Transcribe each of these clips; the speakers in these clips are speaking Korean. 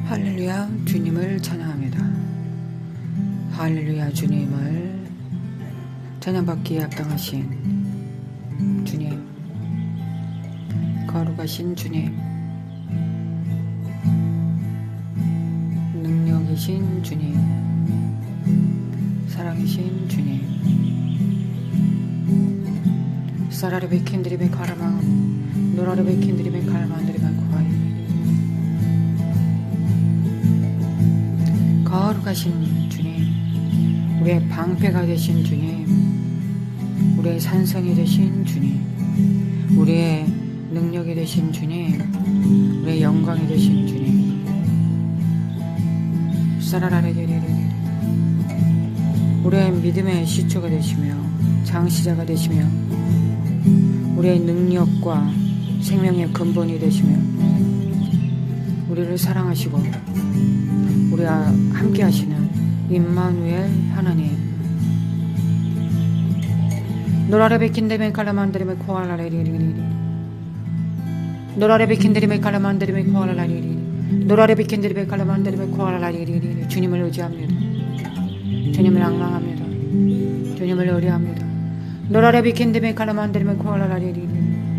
할렐루야, 주님을 찬양합니다. 할렐루야, 주님을 찬양받기에 합당하신 주님, 거룩하신 주님, 능력이신 주님, 사랑이신 주님, 사라르베 킨드리베 카라망 노라르베 킨드리베 카라만드리베 코아이, 거룩하신 주님, 우리의 방패가 되신 주님, 우리의 산성이 되신 주님, 우리의 능력이 되신 주님, 우리의 영광이 되신 주님, 사라라레레레레, 우리의 믿음의 시초가 되시며 장시자가 되시며 우리의 능력과 생명의 근본이 되시며 우리를 사랑하시고 우리와 함께 하시는 임마누엘 하나님, 노라레베 킨데메 칼라만드레메 코알라레리리리, 노라레베 킨데메 칼라만드레메 코알라리리리, 노라레베 킨데메 칼라만드레메 코알라리리리. 주님을 의지합니다. 주님을 앙망합니다. 주님을 의뢰합니다. 노라레베 킨데메 칼라만드레메 코알라리리리.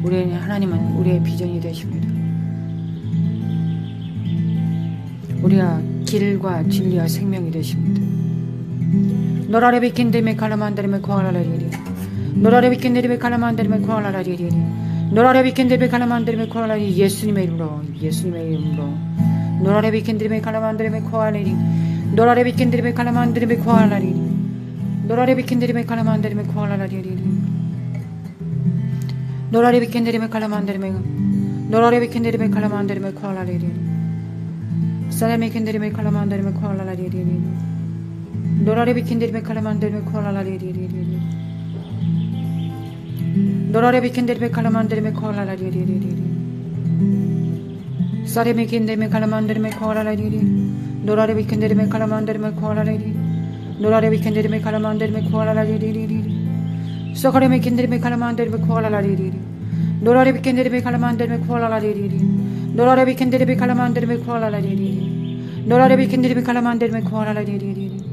우리의 하나님은 우리의 비전이 되십니다. 우리가 길과 진리와 생명이 되십니다. 노라레베 킨데메 칼라만드레메 코알라리리리, 노라레베 킨데메 칼라만드레메 코알라리리리, 노라레베 킨데메 칼라만드레메 코알라리. 예수님의 이름으로, 예수님의 이름으로 노라레베 킨데메 칼라만드레메 코알라리, 노라레베 킨데메 칼라만드레메 코알라리, 노라레베 킨데메 칼라만드레메 코알라리리, 노라레베 킨데메 칼라만드레메, 노라레베 킨데메 칼라만드레메 코알라리리, 사라메 킨데메 칼라만드레메 코알라리리, 노라레베 킨데메 칼라만드레메 코알라리리, 노라레베 킨데메 칼라만드레메 코알라리리, 사레메 킨데메 칼라만드레메 코알라리리, 노라레베 킨데메 칼라만드레메 코알라리리, 노라레베 킨데메 칼라만드레메 코알라리리, 소카레메 킨데메 칼라만드레메 코알라리리, 노라레베 킨데메 칼라만드레메 코알라리리, 노라레베 킨데메 칼라만드레메 코알라리리, 노라레베 킨데메 칼라만드레메 코알라리리.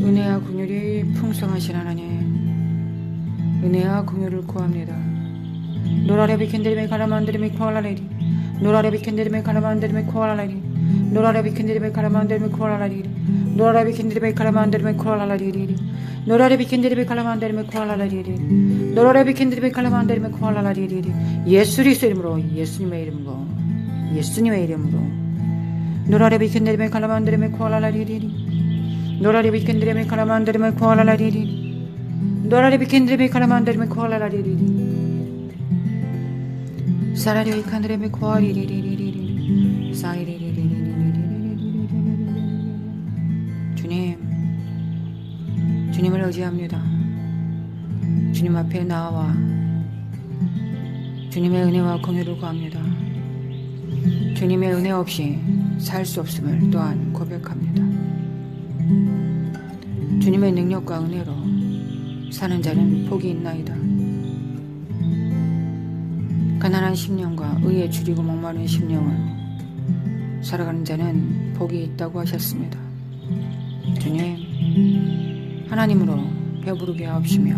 은혜와 긍휼이 풍성하신 하나님, 은혜와 긍휼을 구합니다. 노라레베 킨데메 칼라만드레메 코알라리리, 노라레베 킨데메 칼라만드레메 코알라리리, 노라레베 킨데메 칼라만드레메 코알라리리, 노라레베 킨데메 칼라만드레메 코알라리리, 노라레베 킨데메 칼라만드레메 코알라리리, 노라레베 킨데메 칼라만드레메 코알라리리. 예수 그리스도 이름으로, 예수님의 이름으로, 예수님의 이름으로 노라레베 킨데메 칼라만드레메 코알라리리, 노라레베 킨데메 칼라만드레메 코알라리리, 노라레베 킨데메 칼라만드레메 코알라리리, 사라리오이 칸드레메 코알리리리리리, 사이리리리리리리리리리리. 주님, 주님을 의지합니다. 주님 앞에 나와 주님의 은혜와 긍휼을 구합니다. 주님의 은혜 없이 살 수 없음을 또한 고백합니다. 주님의 능력과 은혜로 사는 자는 복이 있나이다. 가난한 심령과 의에 줄이고 목마른 심령을 살아가는 자는 복이 있다고 하셨습니다. 주님, 하나님으로 배부르게 하옵시며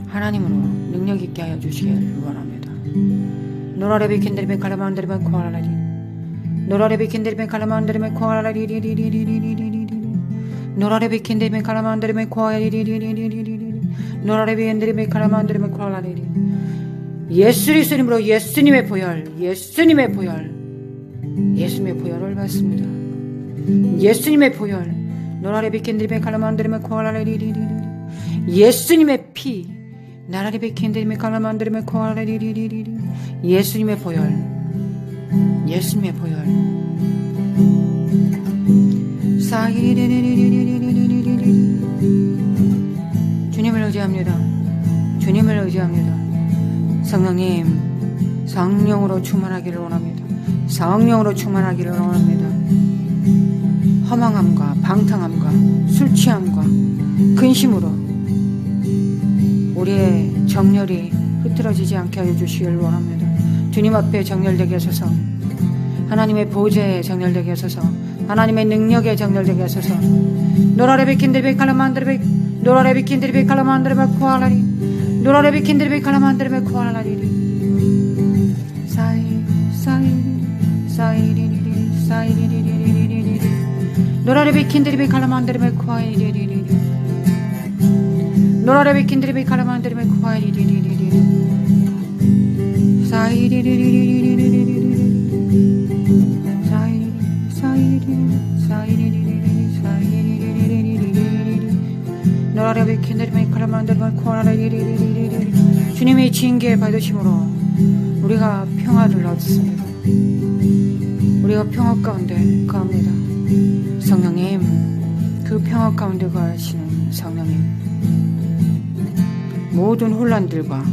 하나님으로 능력 있게 하여 주시길 원합니다. 노라레베 킨데메 칼라만드레메 코알라리, 노라레베 킨데메 칼라만드레메 코알라리리리리리리리리리, 노라레베 킨데메 칼라만드레메 코알리리리리리리리, 노라레베 킨데메 칼라만드레메 코알라리리. 예수 그리스도 이름으로 예수님의 보혈, 예수님의 보혈, 예수님의 보혈을 받습니다. 예수님의 보혈, 노라레베 킨데메 칼라만드레메 코알라리리리리, 예수님의 피, 나라레베 킨데메 칼라만드레메 코알라리리리리, 예수님의 보혈, 예수님의 보혈, 사이리리리리리리리리리. 주님을 의지합니다. 주님을 의지합니다. 성령님, 성령으로 충만하기를 원합니다. 성령으로 충만하기를 원합니다. 허망함과 방탕함과 술취함과 근심으로 우리의 정열이 흐트러지지 않게 하여 주시길 원합니다. 주님 앞에 정렬되게 하소서. 하나님의 보좌에 정렬되게 하소서. 하나님의 능력에 정렬되게 하소서. 노라레비킨들비 칼라만드르비 노라레비킨들비 칼라만드르비 코알라리 노라레비킨들비 칼라만드르비 코알라리 사이 사이리리리 사이리리리리리리 노라레비킨들비 칼라만드르비 코알리리리리 노라레비킨들비 칼라만드르비 코알리리리리 사이리리리리리리리 주님의 징계 받으심으로 우리가 평화를 얻습니다. 우리가 평화 가운데 거합니다. 성령님, 그 평화 가운데 거하시는 성령님, 모든 혼란들과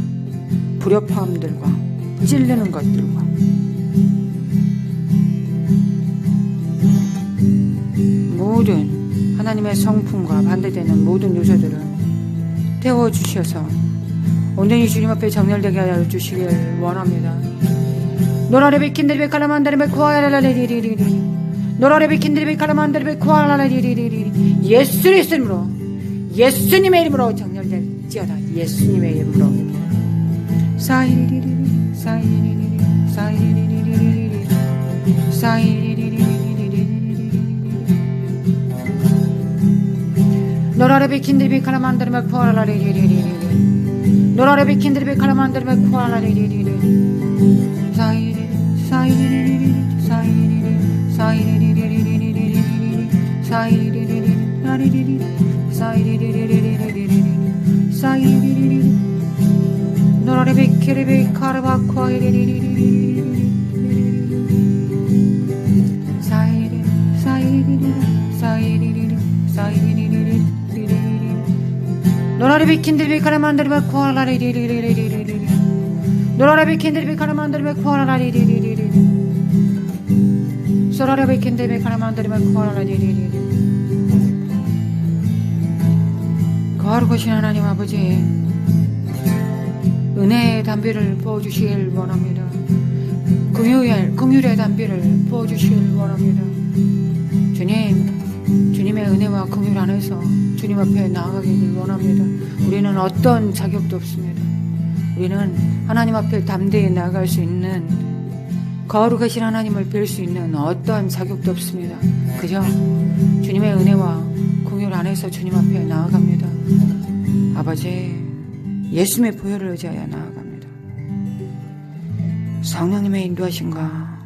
불협화음들과 찔리는 것들과 모든 하나님의 성품과 반대되는 모든 요소들을 태워주셔서 온전히 주님 앞에 정렬되게 하여 주시길 원합니다. 노라레비킨들베 칼라만다르베 코알라레리리리리 노라레비킨들베 칼라만다르베 코알라레리리리리 예수의 이름으로 예수님의 이름으로 정렬될지어다. 예수님의 이름으로 사이리리리 사이리리리 사이리리리리 사이리리리 노라레비킨들베 칼라만다르베 코알라레리리리리 노라레비킨들베 칼라만다르베 코알라레리리리 사이리리 사이리리리 사이리리 사이리리리리리리리 사이리리리 라리리리 사이리리리리리리리 사이리리리 노라레비키리베 카르바 코알리리리리리 사이리 사이리리 사이리리리 사이리리리 노라레비킨들베 칼라만다르베 코알라레리리리리리 노라레비킨들베 칼라만다르베 코알라레리리리리 소라레비킨들베 칼라만다르베 코알라레리리리 거룩하신 하나님 아버지, 은혜의 담비를 부어주시길 원합니다. 긍휼의 담비를 부어주시길 원합니다. 주님의 은혜와 긍휼 안에서 주님 앞에 나아가기를 원합니다. 우리는 어떤 자격도 없습니다. 우리는 하나님 앞에 담대히 나아갈 수 있는, 거룩하신 하나님을 뵐 수 있는 어떠한 자격도 없습니다. 그저 주님의 은혜와 긍휼 안에서 주님 앞에 나아갑니다. 아버지, 예수님의 보혈을 의지하여 나아갑니다. 성령님의 인도하심과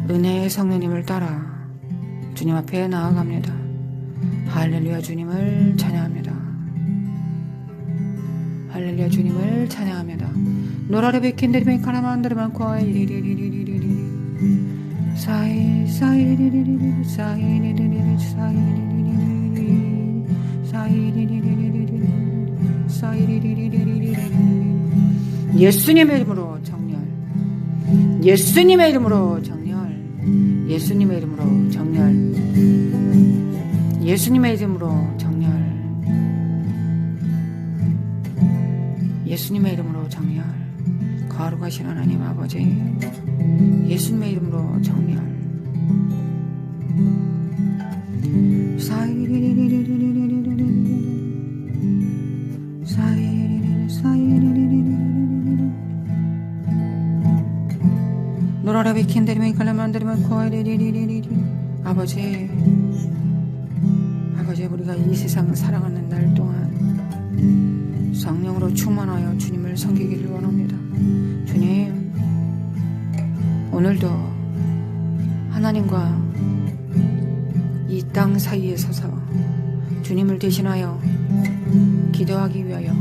은혜의 성령님을 따라 주님 앞에 나아갑니다. 할렐루야, 주님을 찬양합니다. 할렐루야, 주님을 찬양합니다. 노라레비킨데리메 카라만드르만 코아이리리리리리리 사이 사이리리리리 사이리리리리 사이리리리리 사이리리리리리 사이리리리리리 예수님의 이름으로 정렬, 예수님의 이름으로 정렬, 예수님의 이름으로 정렬, 예수님의 이름으로 정렬, 예수님의 이름으로 정렬. 거룩하신 하나님 아버지, 예수님의 이름으로 정렬. 노라라비킨데리메 칼라만데리메 코아리리리리리 아버지, 우리가 이 세상을 살아가는 날 동안 성령으로 충만하여 주님을 섬기기를 원합니다. 주님, 오늘도 하나님과 이 땅 사이에 서서 주님을 대신하여 기도하기 위하여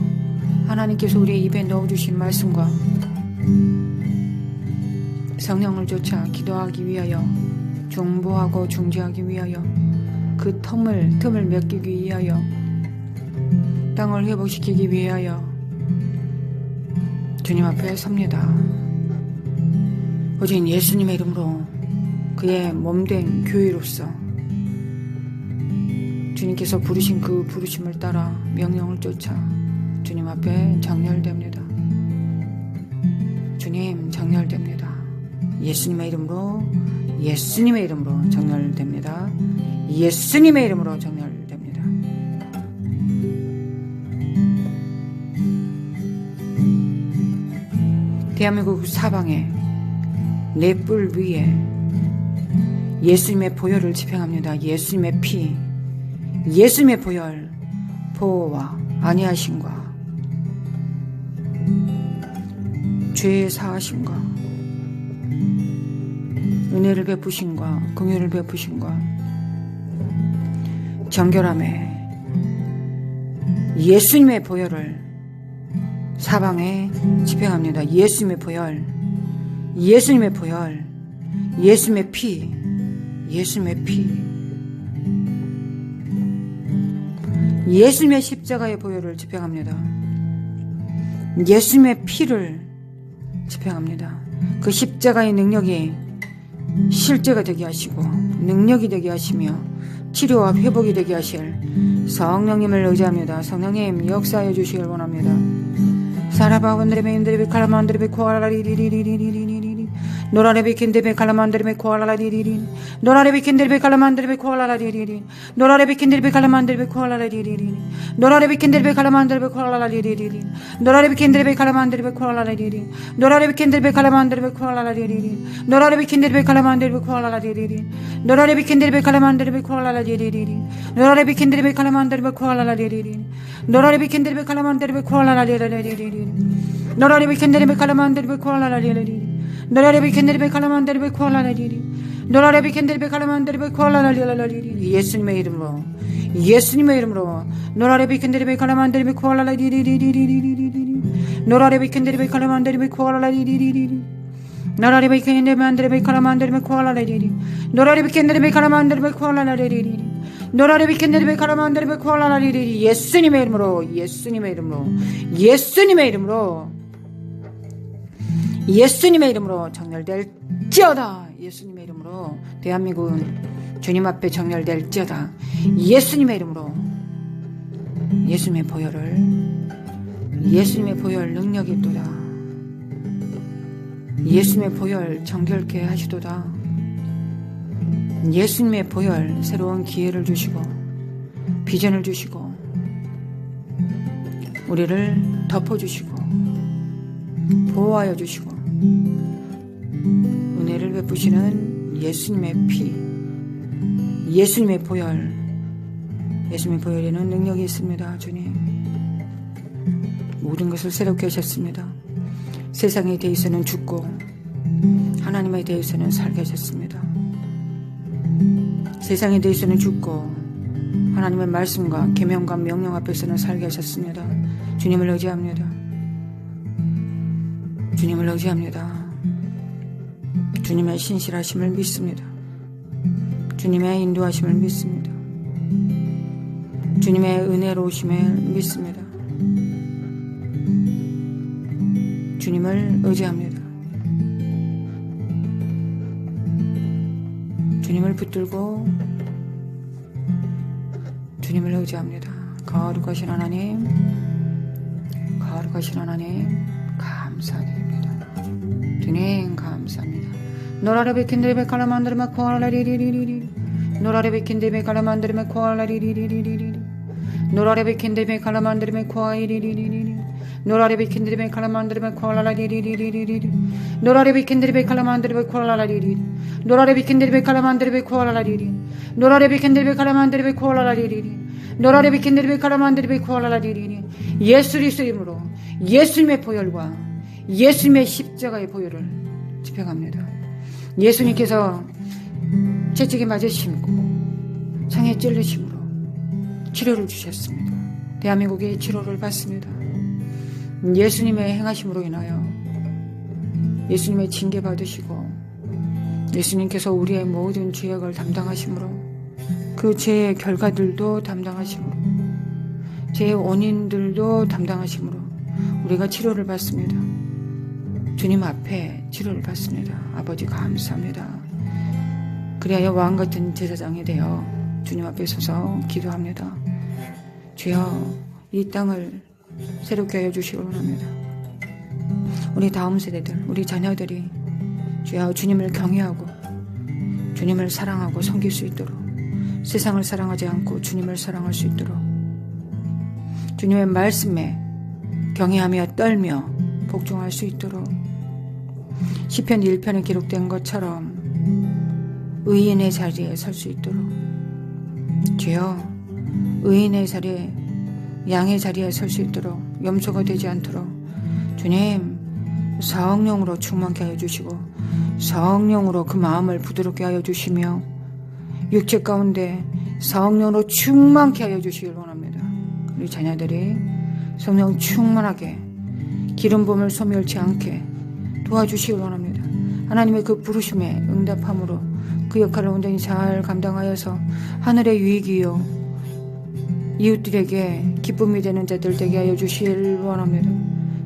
하나님께서 우리의 입에 넣어주신 말씀과 성령을 쫓아 기도하기 위하여, 중보하고 중재하기 위하여, 그 틈을 메꾸기 위하여, 땅을 회복시키기 위하여 주님 앞에 섭니다. 오직 예수님의 이름으로 그의 몸된 교회로서 주님께서 부르신 그 부르심을 따라 명령을 쫓아 주님 앞에 정렬됩니다. 주님 정렬됩니다. 예수님의 이름으로 예수님의 이름으로 정렬됩니다. 예수님의 이름으로 정렬됩니다. 대한민국 사방에 내 뿔 위에 예수님의 보혈을 집행합니다. 예수님의 피, 예수님의 보혈, 보호와 안위하심과 죄의 사하심과 은혜를 베푸심과 긍휼을 베푸심과 정결함에 예수님의 보혈을 사방에 집행합니다. 예수님의 보혈, 예수님의 보혈, 예수님의 피, 예수님의 피, 예수님의 십자가의 보혈을 집행합니다. 예수님의 피를 집행합니다. 그 십자가의 능력이 실제가 되게 하시고 능력이 되게 하시며 치료와 회복이 되게 하실 성령님을 의지합니다. 성령님 역사해 주시길 원합니다. 사라바원드레베 인드레베 칼라만드레베 코알라리리리리리리리리 노라레베 킨데베 칼라만드레베 코알라리리리 노라레베 킨데베 칼라만드레베 코알라리리리 노라레베 킨데베 칼라만드레베 코알라리리리 노라레베 킨데베 칼라만드레베 코알라리리리 노라레베 킨데베 칼라만드레베 코알라리리리 노라레베 킨데베 칼라만드레베 코알라리리리 노라레베 킨데베 칼라만드레베 코알라리리리 노라레베 킨데베 칼라만드레베 코알라리리리 노라레베 킨데베 칼라만드레베 코알라리리리 노라레베 킨데베 칼라만드레베 코알라리리리 노라레베 킨데베 칼라만드레베 코알라리리리 노라레베 킨데베 칼라만드레베 코알라리리리 노라레베 킨데베 칼라만드레베 코알라리리리 예수님의 이름으로 예수님의 이름으로 노라레베 킨데베 칼라만드레베 코알라리리리리리리리 노라레베 킨데베 칼라만드레베 코알라리리리리 노라레베 킨데베 칼라만드레베 코알라리리리 노라레베 킨데베 칼라만드레베 코알라리리리 노라레베 킨데베 칼라만드레베 코알라리리리 예수님의 이름으로 예수님의 이름으로 예수님의 이름으로 예수님의 이름으로 정렬될지어다. 예수님의 이름으로 대한민국은 주님 앞에 정렬될지어다. 예수님의 이름으로 예수님의 보혈을 예수님의 보혈 능력이 있도다. 예수님의 보혈 정결케 하시도다. 예수님의 보혈 새로운 기회를 주시고 비전을 주시고 우리를 덮어주시고 보호하여 주시고 은혜를 베푸시는 예수님의 피, 예수님의 보혈, 예수님의 보혈에는 능력이 있습니다. 주님 모든 것을 새롭게 하셨습니다. 세상에 대해서는 죽고 하나님에 대해서는 살게 하셨습니다. 세상에 대해서는 죽고 하나님의 말씀과 계명과 명령 앞에서는 살게 하셨습니다. 주님을 의지합니다. 주님을 의지합니다. 주님의 신실하심을 믿습니다. 주님의 인도하심을 믿습니다. 주님의 은혜로우심을 믿습니다. 주님을 의지합니다. 주님을 붙들고 주님을 의지합니다. 거룩하신 하나님, 거룩하신 하나님 감사드립니다. 주님 감사합니다. 노라레베 킨데베 칼라만드르메 코알라리리리리리 노라레베 킨데베 칼라만드르메 코알라리리리리리 노라레베 킨데베 칼라만드르메 코알리리리리리 노라레베 킨데베 칼라만드르메 코알라리리리리리 노라레베 킨데베 칼라만드르메 코알라리리리 노라레베 킨데베 칼라만드르메 코알라리리 노라레베 킨데베 칼라만드르메 코알라리리리 노라레베 킨데베 칼라만드르메 코알라리리리 예수 그리스도 이름으로 예수님의 보혈과 예수님의 십자가의 보혈을 집행합니다. 예수님께서 채찍에 맞으심고 상에 찔리심으로 치료를 주셨습니다. 대한민국이 치료를 받습니다. 예수님의 행하심으로 인하여 예수님의 징계 받으시고 예수님께서 우리의 모든 죄악을 담당하심으로 그 죄의 결과들도 담당하심으로 죄의 원인들도 담당하심으로 우리가 치료를 받습니다. 주님 앞에 치료를 받습니다. 아버지 감사합니다. 그리하여 왕같은 제사장이 되어 주님 앞에 서서 기도합니다. 주여 이 땅을 새롭게 하여 주시기 원합니다. 우리 다음 세대들, 우리 자녀들이 주여 주님을 경외하고 주님을 사랑하고 섬길 수 있도록, 세상을 사랑하지 않고 주님을 사랑할 수 있도록, 주님의 말씀에 경외하며 떨며 복종할 수 있도록, 시편 1편에 기록된 것처럼 의인의 자리에 설 수 있도록, 주여 의인의 자리에, 양의 자리에 설 수 있도록, 염소가 되지 않도록 주님 성령으로 충만케 하여 주시고 성령으로 그 마음을 부드럽게 하여 주시며 육체 가운데 성령으로 충만케 하여 주시길 원합니다. 우리 자녀들이 성령 충만하게 기름 부음을 소멸치 않게 도와주시길 원합니다. 하나님의 그 부르심에 응답함으로 그 역할을 온전히 잘 감당하여서 하늘의 유익이요 이웃들에게 기쁨이 되는 자들 되게 하여 주시길 원합니다.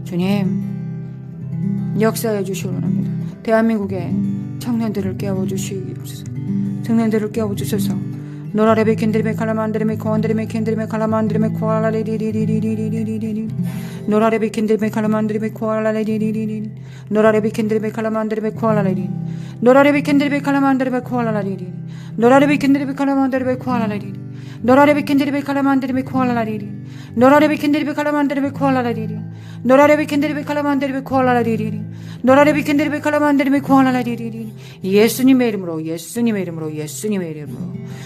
주님 역사해 주시길 원합니다. 대한민국의 청년들을 깨워주시옵소서. 청년들을 깨워주셔서 노라레베 캔드레베 칼라만드레메 코안드레메 캔드레메 칼라만드레메 코알라레리리리리리리리리 노라레베 캔드레베 칼라만드레메 코알라레리리리리 노라레베 캔드레베 칼라만드레메 코알라레리 노라레베 캔드레베 칼라만드레메 코알라레리 노라레베 캔드레베 칼라만드레메 코알라레리 노라레베 캔드레베 칼라만드레메 코알라레리 노라레베 캔드레베 칼라만드레메 코알라레리 노라레베 캔드레베 칼라만드레메 코알라레리 노라레베 캔드레베 칼라만드레메 코알라레리 예수님의 이름으로 예수님의 이름으로 예수님의 이름으로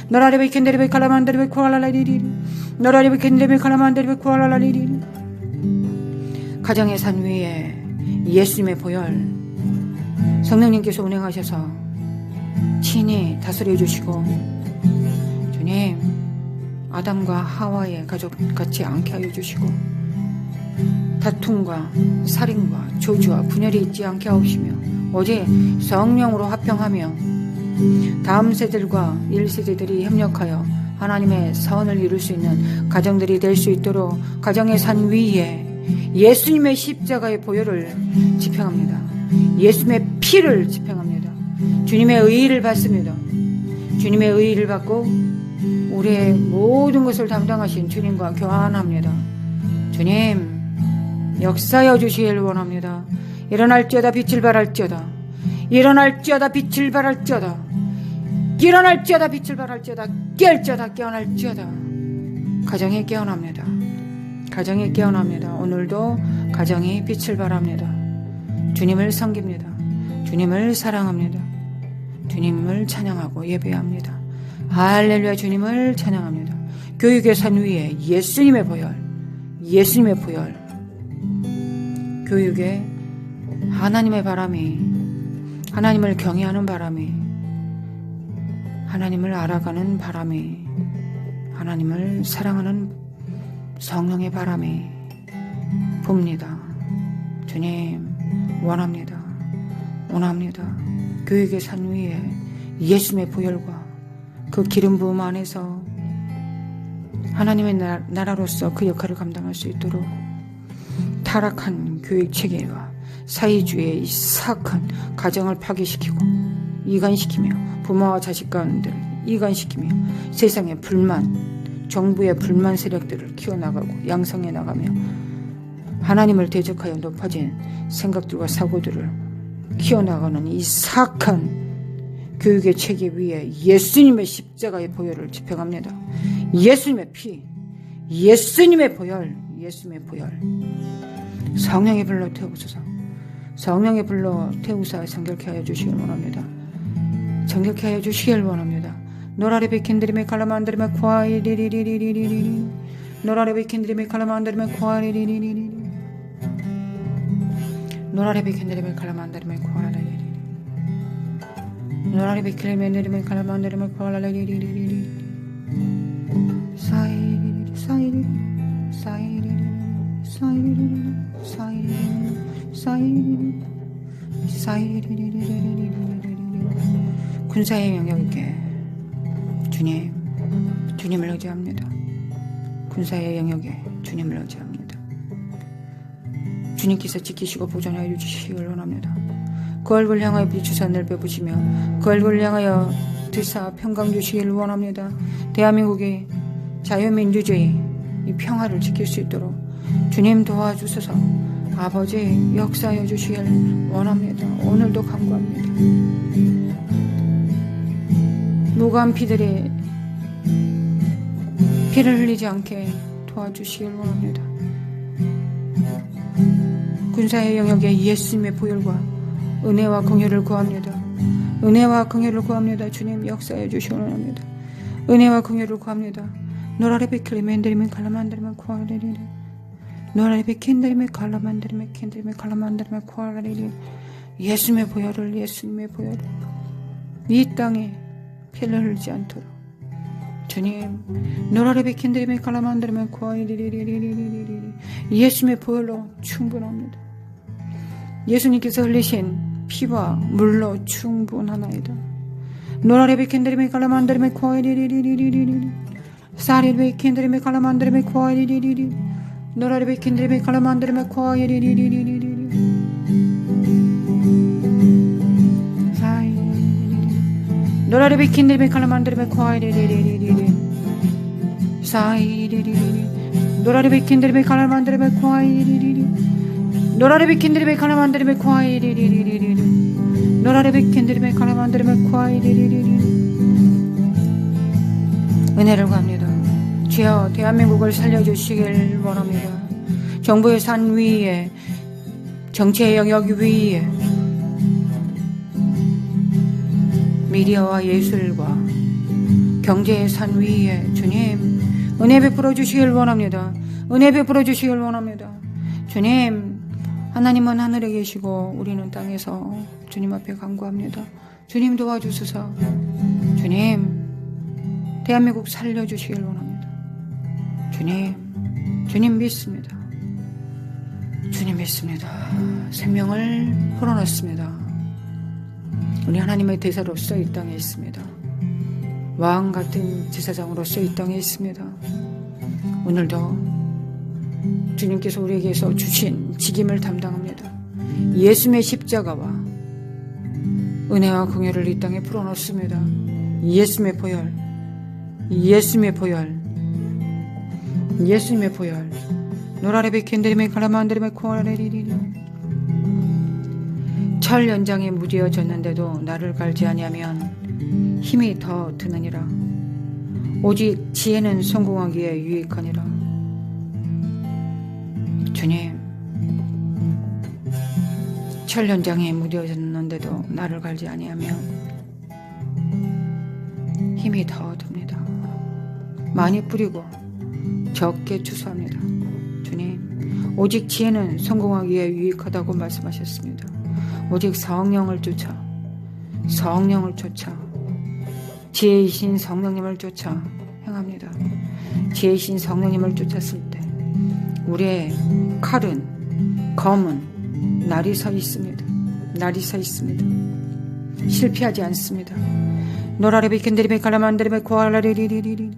노라레베 캔드레베 칼라만드레메 코알라레리 노라레베 캔드레베 칼라만드레메 코알라레리 가정의 산 위에 예수님의 보혈 성령님께서 운행하셔서 친히 다스려 주시고 주님 아담과 하와의 가족 같이 않게 하여 주시고 다툼과 살인과 조주와 분열이 있지 않게 하옵시며 오직 성령으로 화평하며 다음 세대들과 1세대들이 협력하여 하나님의 선을 이룰 수 있는 가정들이 될 수 있도록 가정의 산 위에 예수님의 십자가의 보혈을 집행합니다. 예수님의 피를 집행합니다. 주님의 의의를 받습니다. 주님의 의의를 받고 우리의 모든 것을 담당하신 주님과 교환합니다. 주님 역사여 주시길 원합니다. 일어날지어다 빛을 발할지어다 일어날지어다 빛을 발할지어다 일어날지어다 빛을 발할지어다 깨을지어다 깨어날지어다 가정이 깨어납니다. 가정이 깨어납니다. 오늘도 가정이 빛을 발합니다. 주님을 섬깁니다. 주님을 사랑합니다. 주님을 찬양하고 예배합니다. 할렐루야. 주님을 찬양합니다. 교육의 산 위에 예수님의 보혈 예수님의 보혈 교육에 하나님의 바람이 하나님을 경외하는 바람이 하나님을 알아가는 바람이 하나님을 사랑하는 성령의 바람이 붑니다. 주님 원합니다. 원합니다. 교육의 산 위에 예수님의 보혈과 그 기름 부음 안에서 하나님의 나라로서 그 역할을 감당할 수 있도록 타락한 교육 체계와 사회주의의 이 사악한 가정을 파괴시키고 이간시키며 부모와 자식 가운데를 이간시키며 세상의 불만, 정부의 불만 세력들을 키워나가고 양성해 나가며 하나님을 대적하여 높아진 생각들과 사고들을 키워나가는 이 사악한 교육의 체계 위에 예수님의 십자가의 보혈을 집행합니다. 예수님의 피, 예수님의 보혈, 예수님의 보혈. 성령의 불로 태우소서. 성령의 불로 태우사 정결케 하여 주시길 원합니다. 정결케 하여 주시길 원합니다. 노라레베 캔드리메 칼라만드리메 코아리리리리리리리 노라레베 캔드리메 칼라만드리메 코아리리리리리 노라레베 캔드리메 칼라만드리메 코아리리리리 노라레베 캔드리메 칼라만드리메 코아리리리리리 사이리리 사이리리 사이리리 사이리리 사이리리 사이리리 사이리리리리리리리 군사의 영역에 주님, 주님을 의지합니다. 군사의 영역에 주님을 의지합니다. 주님께서 지키시고 보존하여 주시길 원합니다. 그 얼굴 향하여 비추사 넓혀보시며 그 얼굴 향하여 드사 평강 주시길 원합니다. 대한민국의 자유민주주의 이 평화를 지킬 수 있도록 주님 도와주소서. 아버지 역사해 주시길 원합니다. 오늘도 간구합니다. 무고한 피들이 피를 흘리지 않게 도와주시길 원합니다. 군사의 영역에 예수님의 보혈과 은혜와 긍휼을 구합니다. 은혜와 긍휼을 구합니다. 주님 역사해 주시길 원합니다. 은혜와 긍휼을 구합니다. 노라레 비클리 맨드리면 갈라만드리면 코알레리리 노라레 비킨드리면 갈라만드리면 킨드리면 갈라만드리면 코알레리리 예수님의 보혈을 이 땅에 피를 흘리지 않도록 주님 노라레 비킨드리면 갈라만드리면 코알레리리리리리리리 예수님의 보혈로 충분합니다. 예수님께서 흘리신 피와 물로 충분하나이다. 노라레 비킨드리면 갈라만드리면 코알레리리리리리리 사리베 킨드리메 칼라만드리메 코아리리리리 노라리베 킨드리메 칼라만드리메 코아리리리리리리 사이리리리 노라리베 킨드리메 칼라만드리메 코아리리리리리 사이리리리 노라리베 킨드리메 칼라만드리메 코아리리리리 노라리베 킨드리메 칼라만드리메 코아리리리리리 노라리베 킨드리메 칼라만드리메 코아리리리리리 은혜를 구합니다. 주여 대한민국을 살려주시길 원합니다. 정부의 산 위에 정치의 영역 위에 미디어와 예술과 경제의 산 위에 주님 은혜 베풀어 주시길 원합니다. 은혜 베풀어 주시길 원합니다. 주님 하나님은 하늘에 계시고 우리는 땅에서 주님 앞에 간구합니다. 주님 도와주소서. 주님 대한민국 살려주시길 원합니다. 주님 믿습니다. 주님 믿습니다. 생명을 풀어놨습니다. 우리 하나님의 대사로서 이 땅에 있습니다. 왕 같은 제사장으로서 이 땅에 있습니다. 오늘도 주님께서 우리에게서 주신 직임을 담당합니다. 예수님의 십자가와 은혜와 긍휼을 이 땅에 풀어놓습니다. 예수님의 보혈 노라레베 킨드리메 칼라만드리메 코아레리리리 철 연장에 무디어졌는데도 나를 갈지 아니하면 힘이 더 드느니라. 오직 지혜는 성공하기에 유익하니라. 주님 철 연장에 무디어졌는데도 나를 갈지 아니하면 힘이 더 듭니다. 많이 뿌리고 적게 추수합니다. 주님 오직 지혜는 성공하기에 유익하다고 말씀하셨습니다. 오직 성령을 쫓아 지혜이신 성령님을 쫓아 행합니다. 지혜이신 성령님을 쫓았을 때 우리의 칼은 검은 날이 서 있습니다. 실패하지 않습니다. 노라레비 캔드리비 칼라만드리비 코알라리리리리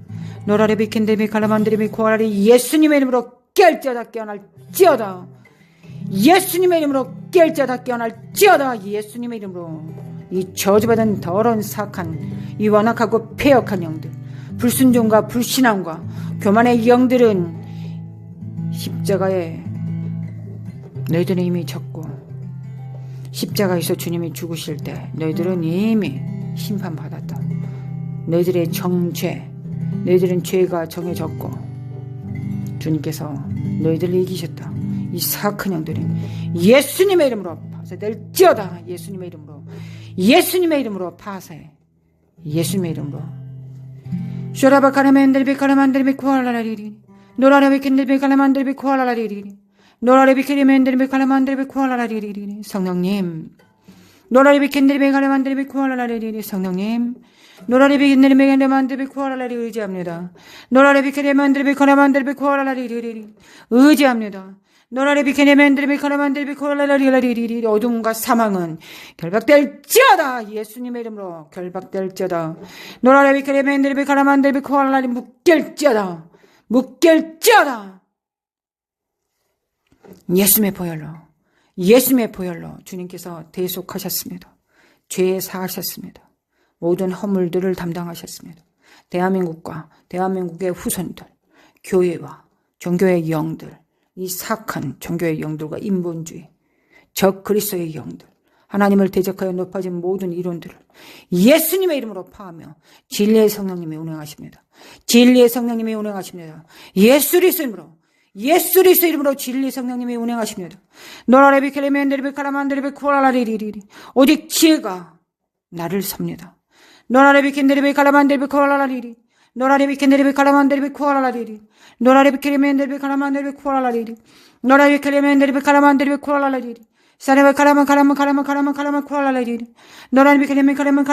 노라레비 캔드리비 칼라만드리비 코알라리 예수님의 이름으로 깨어날지어다. 예수님의 이름으로 깨어날지어다. 예수님의 이름으로 이 저주받은 더러운 사악한 이 완악하고 폐역한 영들 불순종과 불신앙과 교만의 영들은 십자가에 너희들은 이미 졌고 십자가에서 주님이 죽으실 때 너희들은 이미 심판받았다. 너희들의 정죄 너희들은 죄가 정해졌고 주님께서 너희들을 이기셨다. 이 사악한 영들은 예수님의 이름으로 파쇄될지어다. 예수님의 이름으로 파쇄. 예수님의 이름으로 쇼라바카라멘들비 카라만들비 코알라라리리 노라레비 캔들비 카라만들비 코알라라리리 노라레비 캐리멘들비 카라만들비 코알라라리리 성령님 노라레비 캔들비 카라만들비 코알라라리리 성령님 노라레비 캔들비 카라만들비 코알라라리 의지합니다. 노라레비 캐리멘들비 카라만들비 코알라라리리 의지합니다. 노라레비 캐리멘들비 카라만들비 코알라라리리 어둠과 사망은 결박될지어다. 예수님의 이름으로 결박될지어다. 노라레비 캐리멘들비 카라만들비 코알라라리 묶일지어다. 예수님의 보혈로 주님께서 대속하셨습니다. 죄에 사하셨습니다. 모든 허물들을 담당하셨습니다. 대한민국과 대한민국의 후손들, 교회와 종교의 영들, 이 사악한 종교의 영들과 인본주의, 적 그리스도의 영들, 하나님을 대적하여 높아진 모든 이론들을 예수님의 이름으로 파하며 진리의 성령님이 운행하십니다. 진리의 성령님이 운행하십니다. 예수 그리스도 이름으로, 예수 그리스도 이름으로 진리 성령님이 운행하십니다. 노라레비 켈레멘데리비 카라만데리비 쿠알라리리리, 오직 지혜가 나를 삽니다. 노라레비 켄데리비 카라만데리비 쿠알라리리, 노라레비 켄데리비 카라만데리비 쿠알라리리, 노라레비 켈레멘데리비 카라만데리비 쿠알라리리, 노라레비 켈레멘데리비 카라만데리비 쿠알라리리, 사레바 카라만 쿠알라리리, 노라레비 켈레멘 카라만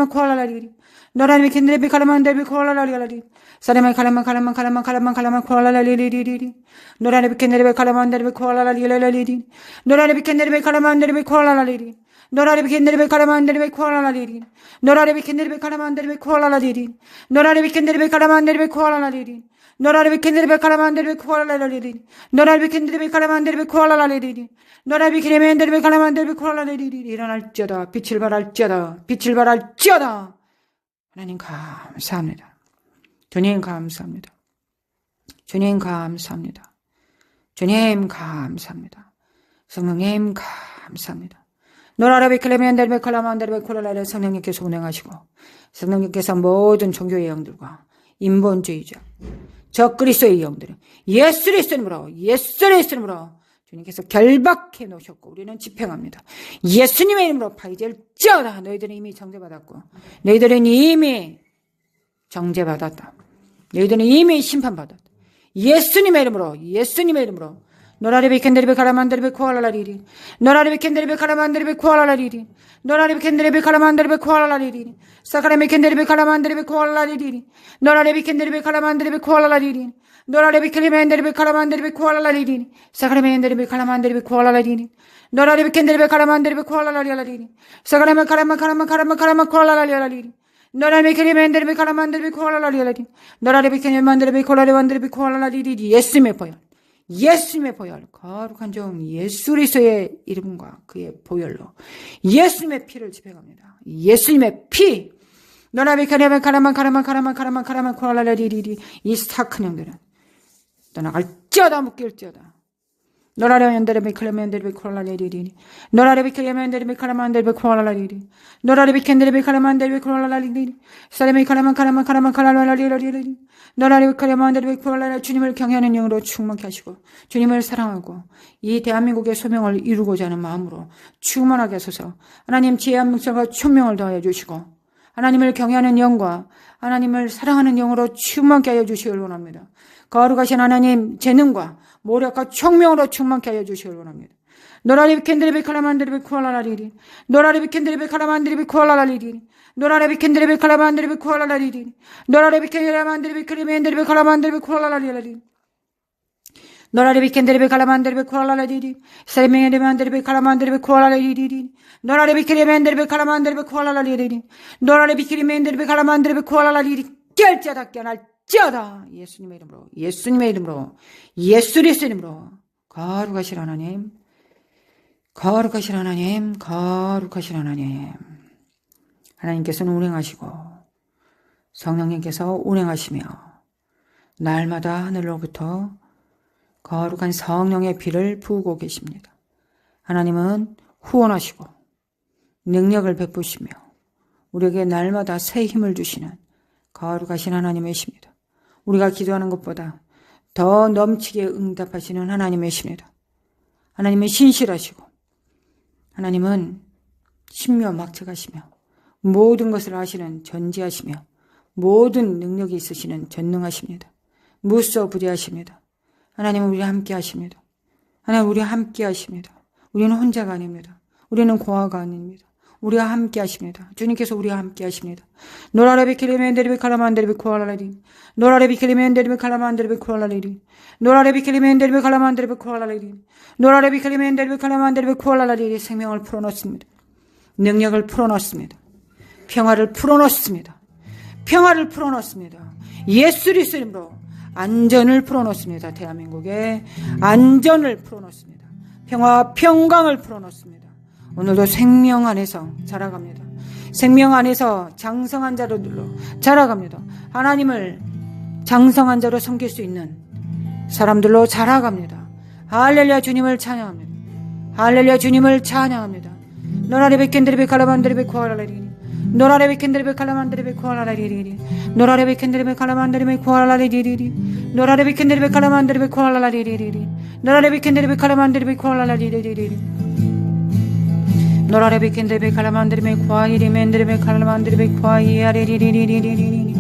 쿠알라리리, 노라레비 켄데리비 카라만데리비 쿠알라리리, 사레마 카라만 쿠알라리리리리, 노라레비 켄데리비 카라만데리비 쿠알라리리리, 노라레비 켄데리비 카라만데리비 쿠알라리리, 노라레비 켄데리비 카라만데리비 쿠알라리리, 노라레비 켄데리비 카라만데리비 쿠알라리리, 노라레비 켄데리비 카라만데리비 쿠알라리리, 노라레비 켄데리비 카라만데리비 쿠알라리리, 노라레비 켄데리비 카라만데리비 쿠알라리리, 노라레비 켄데리비 카라만데리비 쿠알라리리. 일어날지어다, 빛을 발할지어다, 빛을 발할지어다. 하나님 감사합니다. 주님 감사합니다. 주님 감사합니다. 주님 감사합니다. 성령님 감사합니다. 노라레비 클레멘데르베 칼라만데르베 콜라라레 성령님께서 운행하시고 성령님께서 모든 종교의 영들과 인본주의자 적 그리스도의 영들은 예수 그리스도님으로 주님께서 결박해 놓으셨고 우리는 집행합니다. 예수님의 이름으로 파이질지어다. 너희들은 이미 정죄받았고 너희들은 이미 정죄받았다. 너희들은 이미 심판받았다. 예수님의 이름으로 노라레비 켄데리베 카라만데리베 쿠알라리리, 노라레비 켄데리베 카라만데리베 쿠알라리리, 노라레비 켄데리베 카라만데리베 쿠알라리리, 사카레미 켄데리베 카라만데리베 쿠알라리리, 노라레비 켄데리베 카라만데리베 쿠알라리리, 노라레비 켄데리베 카라만데리베 쿠알라리리, 사카레미 켄데리베 카라만데리베 쿠알라리리, 노라레비 켄데리베 카라만데리베 쿠알라리리, 사카레미 카라만 쿠알라리리, 노라레비 켄데리베 카라만데리베 쿠알라리리, 노라레비 켄데리베 쿠알라리리. 예수님의 보혈, 예수님의 보혈, 거룩한 종 예수 그리스도의 이름과 그의 보혈로 예수님의 피를 집행합니다. 예수님의 피. 노라비 카라만 쿠알라리리리. 이 사악한 영들은 떠나갈지어다, 묶일지어다. 노라레비 클레멘데리비 쿠알라리리리, 노라레비 클레멘데리비 카라만데리비 쿠알라리리, 노라레비 켄데리비 카라만데리비 쿠알라리리, 사레미 카라라리리리, 노라레비 카라만데리비 쿠알라리. 주님을 경외하는 영으로 충만케 하시고 주님을 사랑하고 이 대한민국의 소명을 이루고자 하는 마음으로 충만하게 하소서. 하나님 지혜와 명철과 총명을 더하여 주시고 하나님을 경외하는 영과 하나님을 사랑하는 영으로 충만케 하여 주시길 원합니다. 거룩하신 하나님 재능과 모략과 총명으로 충만케 하여 주시길 원합니다. 노라레비 켄데리비 카라만데리비 쿠알라리리, 노라레비 켄데리비 카라만데리비 쿠알라리리, 노라레비 켄데리비 카라만데리비 쿠알라리리, 노라레비 켄데리비 크리멘데리비 카라만데리비 쿠알라리리, 노라레비 켄데리비 카라만데리비 쿠알라리리, 세메데만데리비 카라만데리비 쿠알라리리, 노라레비 크리멘데리비 카라만데리비 쿠알라리리, 노라레비 크리멘데리비 카라만데리비 쿠알라리리. 결자다 깨날지어다. 예수님의 이름으로, 예수님의 이름으로, 예수 그리스도 이름으로. 거룩하신 하나님, 거룩하신 하나님, 거룩하신 하나님. 하나님께서는 운행하시고 성령님께서 운행하시며 날마다 하늘로부터 거룩한 성령의 비를 부으고 계십니다. 하나님은 후원하시고 능력을 베푸시며 우리에게 날마다 새 힘을 주시는 거룩하신 하나님이십니다. 우리가 기도하는 것보다 더 넘치게 응답하시는 하나님이십니다. 하나님은 신실하시고 하나님은 신묘막측하시며 모든 것을 아시는 전지하시며 모든 능력이 있으시는 전능하십니다. 무소부재하십니다. 하나님은 우리와 함께 하십니다. 하나님 우리와 함께 하십니다. 우리는 혼자가 아닙니다. 우리는 고아가 아닙니다. 우리와 함께 하십니다. 주님께서 우리와 함께 하십니다. 노라레비 킬리멘데리비 칼라만데리비 쿠알라리리, 노라레비 킬리멘데리비 칼라만데리비 쿠알라리리, 노라레비 킬리멘데리비 칼라만데리비 쿠알라리리, 노라레비 킬리멘데리비 칼라만데리비 쿠알라리리. 생명을 풀어놓습니다. 능력을 풀어놓습니다. 평화를 풀어놓습니다. 평화를 풀어놓습니다. 예수 그리스도 이름으로 안전을 풀어놓습니다. 대한민국에 안전을 풀어놓습니다. 평화와 평강을 풀어놓습니다. 오늘도 생명 안에서 자라갑니다. 생명 안에서 장성한 자로들로 자라갑니다. 하나님을 장성한 자로 섬길 수 있는 사람들로 자라갑니다. 할렐루야 주님을 찬양합니다. 할렐루야 주님을 찬양합니다. 노라레베 켄드레베 칼라만드레베 코알라리리 노라레베 켄드레베 칼라만드레베 코알라리리 노라레베 켄드레베 칼라만드레베 코알라리리 노라레베 켄드레베 칼라만드레베 코알라리리 노라레베 켄드레베 칼라만드레베 코알라리리 노라레베 켄드레베 칼라만드레베 코아이리멘드레베 칼라만드레베 코아이아리리리리리리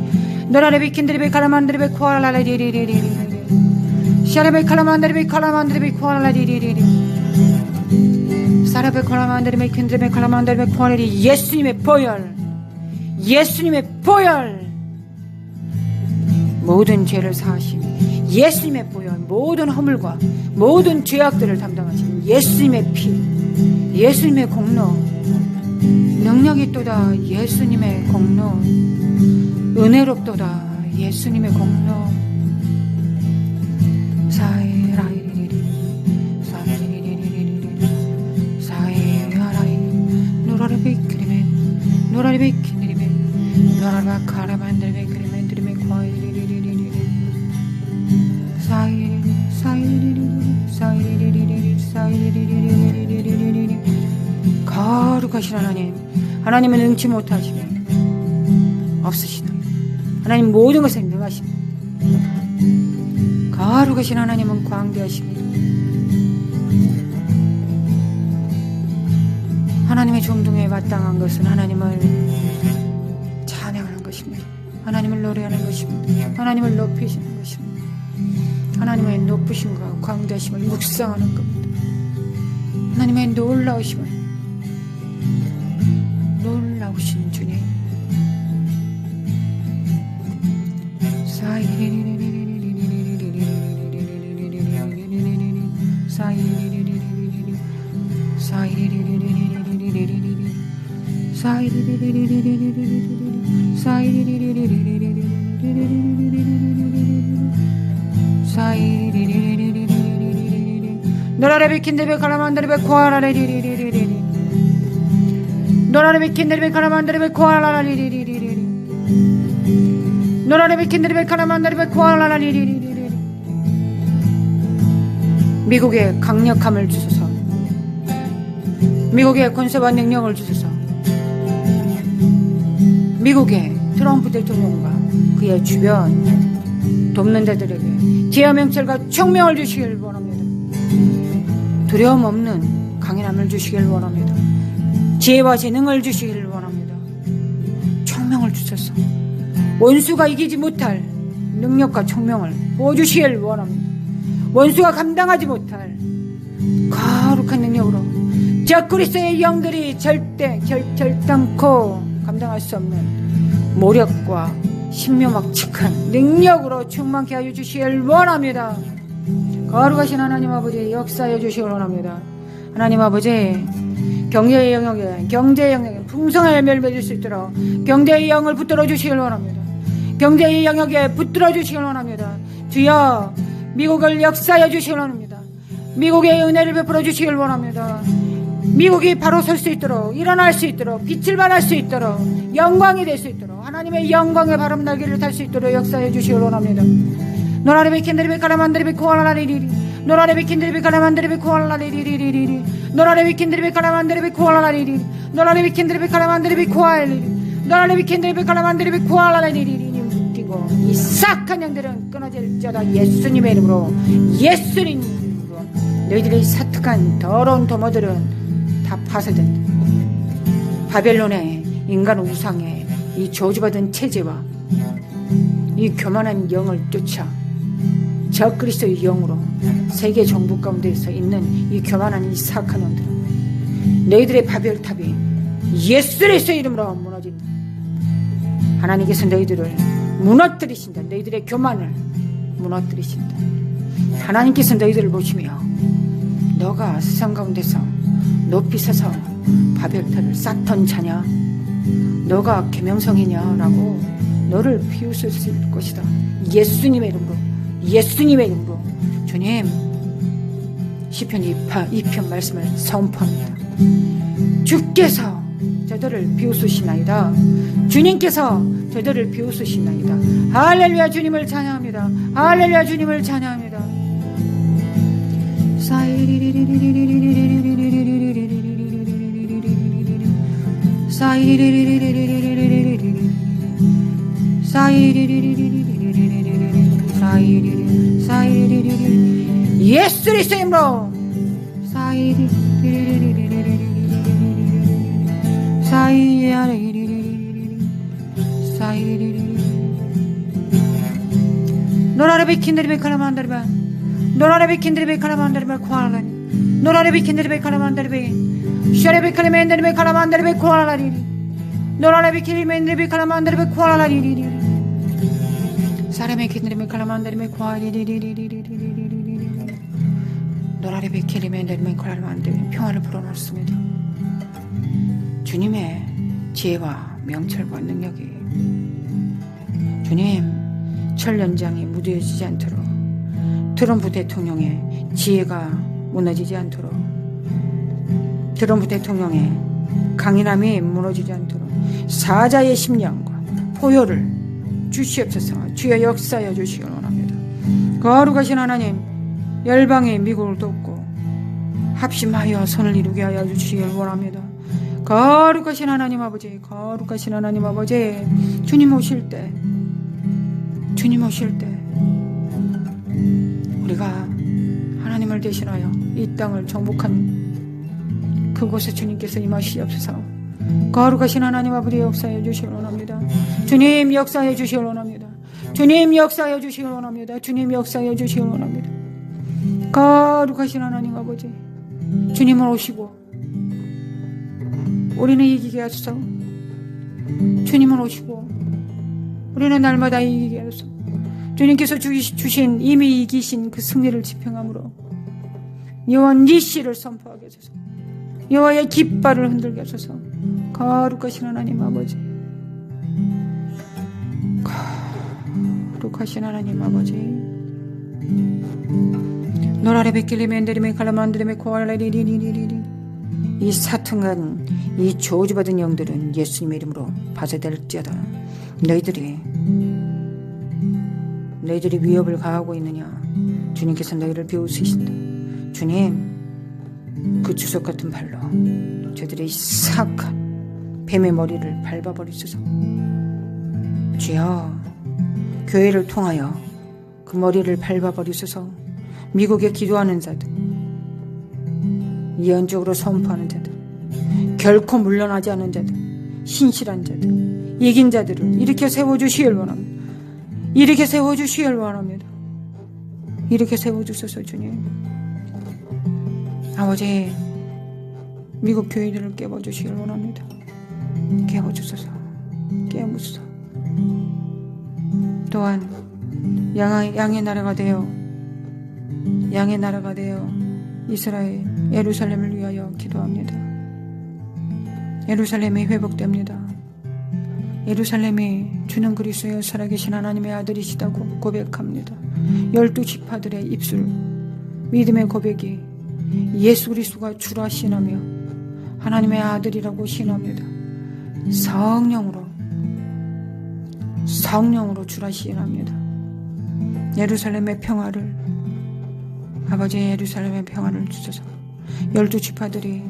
노라레베 켄드레베 칼라만드레베 코알라리리리리 샤레베 칼라만드레베 칼라만드레베 코알라리리리 사라베 칼라만드레베 켄드레베 칼라만드레베 코알라리 예수님의 보혈 예수님의 보혈 모든 죄를 사하신 예수님의 보혈 모든 허물과 모든 죄악들을 담당하신 예수님의 피 예수님의 공로 능력이 또다 예수님의 공로 은혜롭도다 예수님의 공로 사이라이리리리 사이리리리리리 사이라이 노라리비크리멘 노라리비키리멘 노라라카라만드리비크리멘드리멘 과이리리리리리 사이리리 사이리리리 사이리리리리 사이리리리리리리리 거룩하신 하나님 하나님은 능치 못하시면 없으시다 하나님 모든 것을 능하십니다 거룩하신 하나님은 광대하십니다 하나님의 종등에 마땅한 것은 하나님을 찬양하는 것입니다 하나님을 노래하는 것입니다 하나님을 높이시는 것입니다 하나님의 높으심과 광대하심을 묵상하는 겁니다 하나님의 놀라우신 주님 노라레베 킨데베 칼라만드레베 코알라리리리리리 노라레베 킨데베 칼라만드레베 코알라리리리리리 노라레베 킨데베 칼라만드레베 코알라리리리리리 미국의 강력함을 주소서 미국의 권세와 능력을 주소서 미국의 트럼프 대통령과 그의 주변 돕는 자들에게 지혜와 명철과 총명을 주시길 원합니다 두려움 없는 강인함을 주시길 원합니다 지혜와 재능을 주시길 원합니다 총명을 주셔서 원수가 이기지 못할 능력과 총명을 보여주시길 원합니다 원수가 감당하지 못할 거룩한 능력으로 저 그리스도의 영들이 절대 결단코 감당할 수 없는 모력과 신묘막측한 능력으로 충만케 하여 주시길 원합니다 거룩하신 하나님 아버지 역사하여 주시길 원합니다 하나님 아버지 경제의 영역에 풍성한 열매를 맺을 수 있도록 경제의 영을 붙들어 주시길 원합니다 경제의 영역에 붙들어 주시길 원합니다 주여 미국을 역사하여 주시길 원합니다 미국의 은혜를 베풀어 주시길 원합니다 미국이 바로 설 수 있도록 일어날 수 있도록 빛을 발할 수 있도록 영광이 될 수 있도록 하나님의 영광의 바람 날개를 탈 수 있도록 역사해 주시길 원합니다 노라레베 켄드레베 카라만드레베 코알라리리리 노라레베 켄드레베 카라만드레베 코알라리리리리리 노라레베 켄드레베 카라만드레베 코알라리리리 노라레베 켄드레베 카라만드레베 코알리리 노라레베 켄드레베 카라만드레베 코알라리리리 웃기고 이 싹한 영들은 끊어질지어다 예수님의 이름으로 예수님 이름으로 너희들의 사특한 더러운 도모들은 다 파쇄된다 바벨론의 인간 우상의 이 저주받은 체제와 이 교만한 영을 쫓아 저 그리스도의 영으로 세계 정부 가운데서 있는 이 교만한 이 사악한 영들은 너희들의 바벨탑이 예수 그리스도의 이름으로 무너진다 하나님께서 너희들을 무너뜨리신다 너희들의 교만을 무너뜨리신다 하나님께서 너희들을 보시며 너가 세상 가운데서 높이 서서 바벨탑을 쌓던 자냐 너가 계명성이냐라고 너를 비웃을 것이다 예수님의 이름으로 주님 시편 2편 말씀을 선포합니다 주께서 저들을 비웃으시나이다 주님께서 저들을 비웃으시나이다 할렐루야 주님을 찬양합니다 할렐루야 주님을 찬양합니다 예수 그리스도의 이름으로 노라레 비킨들이 칼라만다르바 노라레 비킨들이 칼라만다르바 코알라니 노라레 비킨들이 칼라만다르베 샤레 비칼레멘들이 칼라만다르베 코알라리 노라레 비킬멘들이 칼라만다르베 코알라리 사람의 킨들이 칼라만다르베 코알리리리리리리리리리리 노라레 비킬멘들이 칼라만다르베 평화를 불어넣습니다. 주님의 지혜와 명철과 능력이 주님 철연장이 무뎌지지 않도록 트럼프 대통령의 지혜가 무너지지 않도록 트럼프 대통령의 강인함이 무너지지 않도록 사자의 심령과 포효를 주시옵소서. 주여 역사하여 주시기 원합니다. 거룩하신 하나님 열방의 미국을 돕고 합심하여 손을 이루게 하여 주시기 원합니다. 거룩하신 하나님 아버지 거룩하신 하나님 아버지 주님 오실 때 우리가 하나님을 대신하여 이 땅을 정복한 그곳에 주님께서 임하시옵소서. 거룩하신 하나님 아버지 역사해 주시기 원합니다. 주님 역사해 주시기 원합니다. 주님 역사해 주시기 원합니다. 주님 역사해 주시기 원합니다. 거룩하신 하나님 아버지 주님은 오시고 우리는 이기게 하소서. 주님은 오시고 우리는 날마다 이기게 하소서. 주님께서 주신 이미 이기신 그 승리를 지평함으로 여호와 니시를 선포하게 하소서. 여호와의 깃발을 흔들게 하소서. 거룩하신 하나님 아버지 거룩하신 하나님 아버지 노라레 베킬리멘데리메 칼라만데리메 코알라리리리리리 이 사탄간 이 저주받은 영들은 예수님의 이름으로 파쇄될지어다. 너희들이 위협을 가하고 있느냐. 주님께서 너희를 비웃으신다. 주님 그 주석 같은 발로 저들의 사악한 뱀의 머리를 밟아버리소서. 주여 교회를 통하여 그 머리를 밟아버리소서. 미국에 기도하는 자들 예언적으로 선포하는 자들 결코 물러나지 않은 자들 신실한 자들 이긴 자들을 일으켜 세워주시길 원합니다. 일으켜 세워주시길 원합니다. 일으켜 세워주소서. 주님 아버지 미국 교회들을 깨워주시길 원합니다. 깨워주소서. 깨워주소서. 또한 양의 나라가 되어 이스라엘 예루살렘을 위하여 기도합니다. 예루살렘이 회복됩니다. 예루살렘이 주는 그리스도의 살아계신 하나님의 아들이시다고 고백합니다. 12지파들의 입술 믿음의 고백이 예수 그리스도가 주라 신하며 하나님의 아들이라고 신합니다. 성령으로 주라 신합니다. 예루살렘의 평화를 아버지 예루살렘의 평화를 주소서. 12지파들이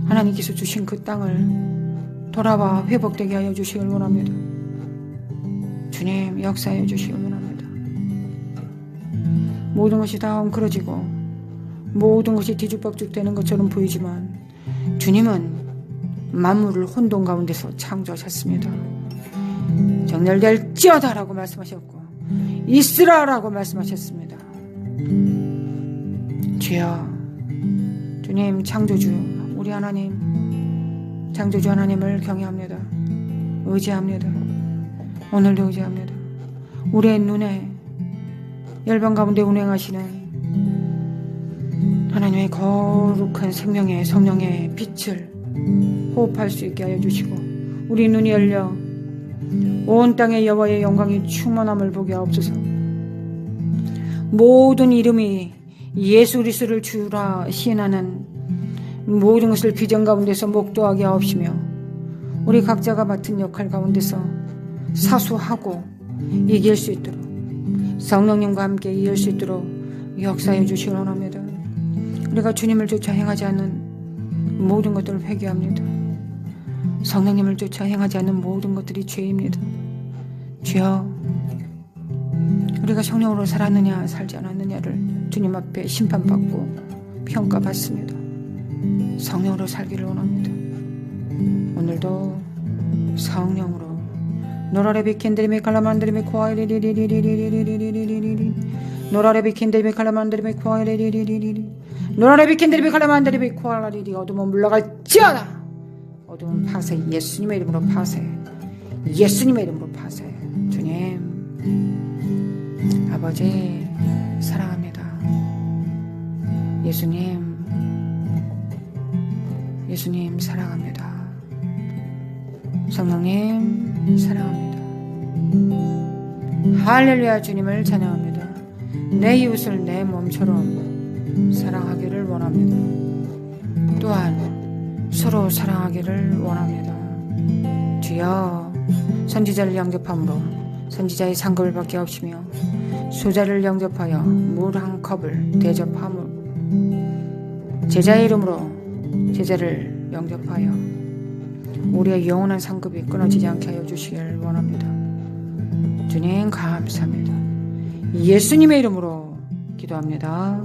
하나님께서 주신 그 땅을 돌아와 회복되게 하여 주시길 원합니다. 주님 역사해 주시길 원합니다. 모든 것이 다 엉클어지고 모든 것이 뒤죽박죽되는 것처럼 보이지만 주님은 만물을 혼돈 가운데서 창조하셨습니다. 정렬될지어다라고 말씀하셨고 있으라라고 말씀하셨습니다. 주여 주님 창조주 우리 하나님 창조주 하나님을 경외합니다. 의지합니다. 오늘도 의지합니다. 우리의 눈에 열방 가운데 운행하시는 하나님의 거룩한 생명의 성령의 빛을 호흡할 수 있게 하여 주시고 우리 눈이 열려 온 땅에 여호와의 영광이 충만함을 보게 하옵소서. 모든 이름이 예수 그리스도를 주라 시인하는 모든 것을 비전 가운데서 목도하게 하옵시며 우리 각자가 맡은 역할 가운데서 사수하고 이길 수 있도록 성령님과 함께 이길 수 있도록 역사해 주시기 원합니다. 우리가 주님을 쫓아 행하지 않는 모든 것들을 회개합니다. 성령님을 쫓아 행하지 않는 모든 것들이 죄입니다. 주여, 우리가 성령으로 살았느냐 살지 않았느냐를 주님 앞에 심판받고 평가받습니다. 성령으로 살기를 원합니다. 오늘도 성령으로 노라레 비킨드리메 칼라만드리메 코아이리리리리리리리리리리리리리 노라레 비킨드리메 칼라만드리메 코아이리리리리리리 노라레 비킨드리메 칼라만드리메 코아이리리 어둠은 물러갈지어다. 어둠은 파쇄. 예수님의 이름으로 파쇄. 예수님의 이름으로 파쇄. 주님 아버지 사랑합니다. 예수님 사랑합니다. 성령님 사랑합니다. 할렐루야. 주님을 찬양합니다. 내 이웃을 내 몸처럼 사랑하기를 원합니다. 또한 서로 사랑하기를 원합니다. 주여, 선지자를 영접함으로 선지자의 상급을 받게 하시며 소자를 영접하여 물 한 컵을 대접함으로 제자의 이름으로 제자를 영접하여 우리의 영원한 상급이 끊어지지 않게 하여 주시길 원합니다. 주님 감사합니다. 예수님의 이름으로 기도합니다.